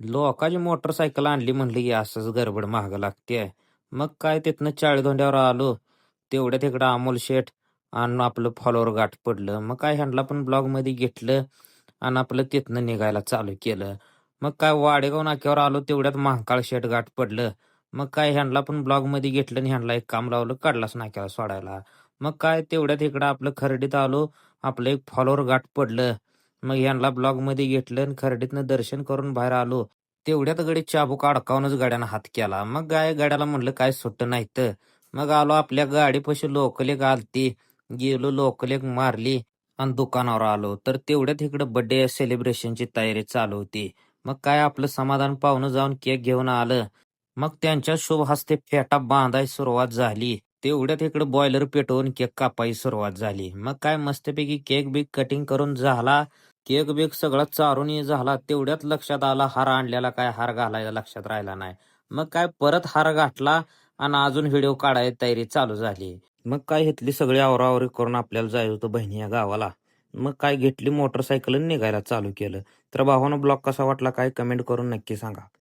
लोकाची मोटरसायकल आणली म्हणली की असंच गडबड महाग लागते. मग काय तिथनं चाळीधोंड्यावर आलो. तेवढ्यात इकडं अमोल शेठ आणि आपलं फॉलोवर गाठ पडलं. मग काय ह्यांना पण ब्लॉगमध्ये घेतलं आणि आपलं तिथनं निघायला चालू केलं. मग काय वाडेगाव नाक्यावर आलो तेवढ्यात महाकाळ शेठ गाठ पडलं. मग काय ह्यांना पण ब्लॉगमध्ये घेतलं आणि ह्यांना एक काम लावलं कडलाच नाक्यावर सोडायला. मग काय तेवढ्यात इकडं आपलं खर्डीत आलो. आपलं एक फॉलोवर गाठ पडलं. मग ह्यांना ब्लॉगमध्ये घेतलं आणि खर्डीतनं दर्शन करून बाहेर आलो. तेवढ्यात गडी चाबूक अडकावूनच गाड्यानं हात केला. मग काय गाड्याला म्हणलं काय सुट्ट नाही तर. मग आलो आपल्या गाडीपाशी लोकल एक आलती. गेलो लोकल एक मारली आणि दुकानावर आलो. तर तेवढ्यात इकडं बर्थडे सेलिब्रेशनची तयारी चालू होती. मग काय आपलं समाधान पाहुणं जाऊन केक घेऊन आलं. मग त्यांच्या शुभ हस्ते फेटा बांधायला सुरुवात झाली. तेवढ्यात इकडं बॉयलर पेटवून केक कापायची सुरुवात झाली. मग काय मस्तपैकी केक बिक कटिंग करून झाला. केक बिक सगळा चारून झाला. तेवढ्यात लक्षात आला हार आणलेला काय हार घालायला लक्षात राहिला नाही. मग काय परत हार गाठला आणि अजून व्हिडिओ काढायची तयारी चालू झाली. मग काय इथली सगळी आवराआवरी करून आपल्याला जायचं होतं बहिणी या गावाला. मग काय घेतली मोटरसायकल निघायला चालू केलं. तर भावानं ब्लॉग कसा वाटला काय कमेंट करून नक्की सांगा.